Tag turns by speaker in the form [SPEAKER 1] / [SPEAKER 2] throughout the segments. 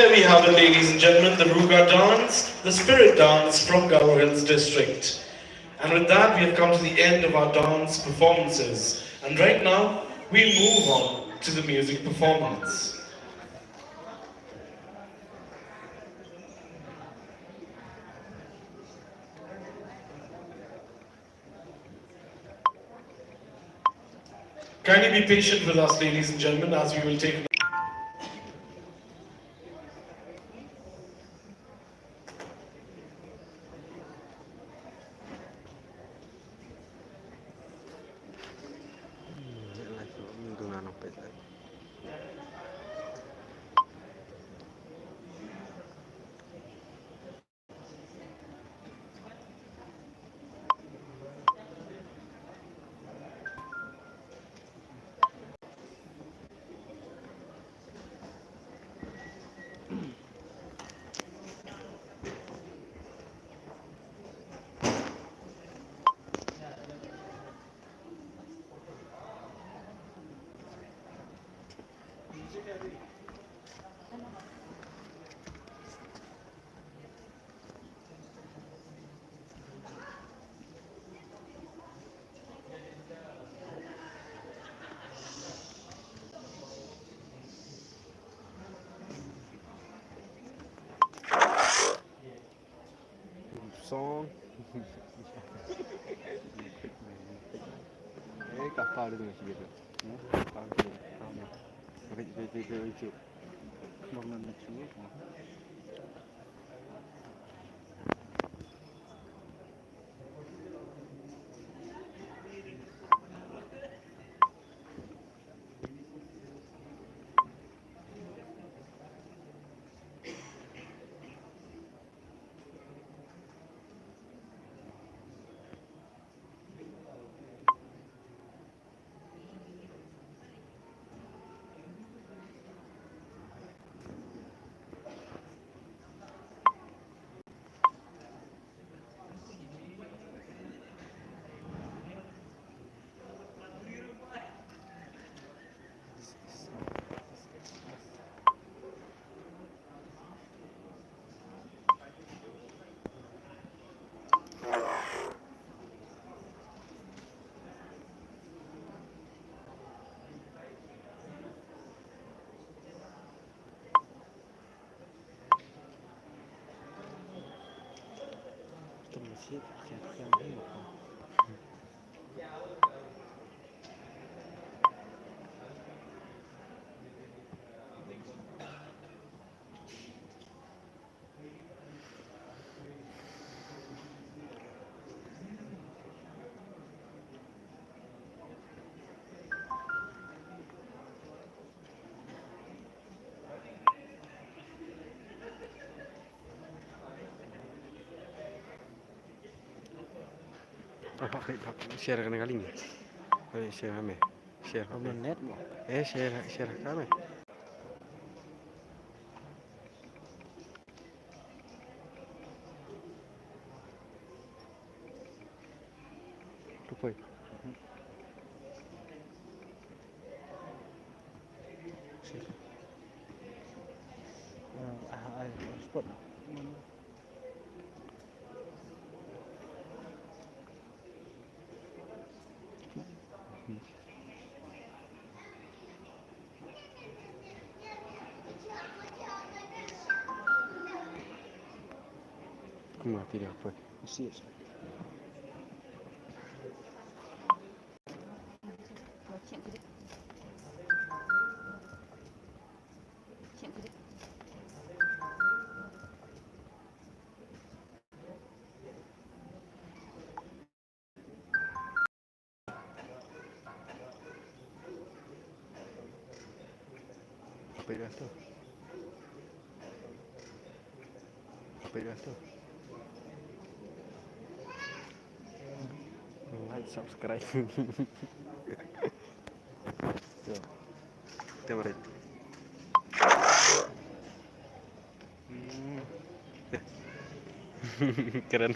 [SPEAKER 1] there we have it, ladies and gentlemen, the Ruga dance, the spirit dance from Garo Hills district. And with that, we have come to the end of our dance performances. And right now, we move on to the music performance. Kindly be patient with us, ladies and gentlemen, as we will take
[SPEAKER 2] song. Cả pha được người chỉ biết được. Pha được. Về chịu. Một lần là chú. Share cái này kali ni. Share kami. Share kami.
[SPEAKER 3] Net mo.
[SPEAKER 2] Share kami. Tupoy.
[SPEAKER 3] Spot.
[SPEAKER 2] Kuma tidak apa.
[SPEAKER 3] Yes.
[SPEAKER 2] Apa dah tu? Apa dah tu? Like, subscribe. Terima kasih. Keren.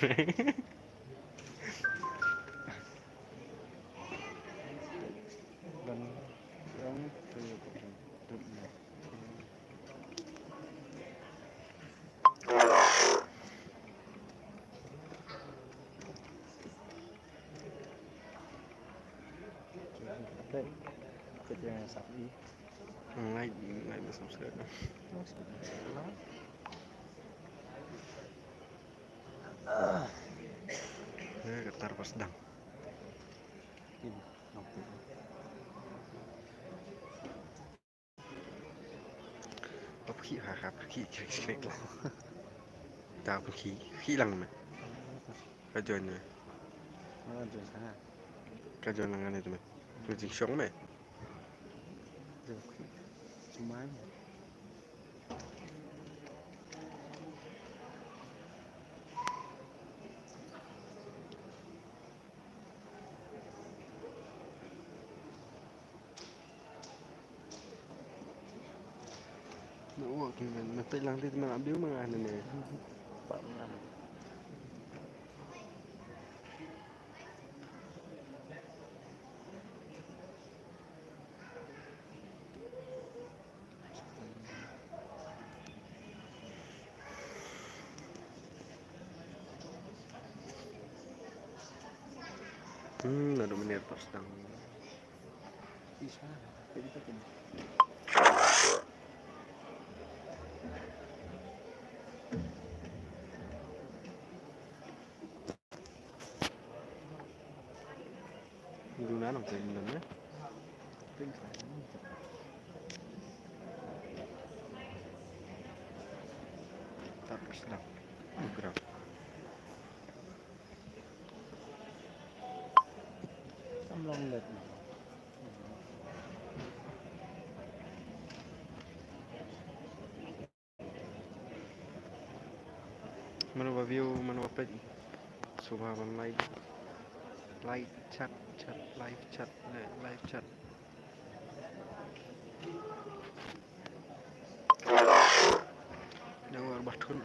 [SPEAKER 2] kerja sapi
[SPEAKER 3] Ngay ngay mà sắp sửa đó. Getar pas sedang.
[SPEAKER 2] ini nanti
[SPEAKER 3] Apa khí hả hả khí khí lah. Tao cũng khí lăng mà. Kajuan ya.
[SPEAKER 2] ada sana
[SPEAKER 3] Kajuan langan itu mah. Kucing siong mah.
[SPEAKER 2] được semuanya
[SPEAKER 3] Nó mình phải lăng thì mình làm biếu mà anh này.
[SPEAKER 2] Pak Menang.
[SPEAKER 3] Ada menit pas sedang.
[SPEAKER 2] Bisa kayak gitu kan
[SPEAKER 3] Guna nang kayak gimana?
[SPEAKER 2] bisa
[SPEAKER 3] Tak pas sedang. Gerak.
[SPEAKER 2] long lệch
[SPEAKER 3] Mana view mana apa? Subhanallah live chat live chat. Jawab batun.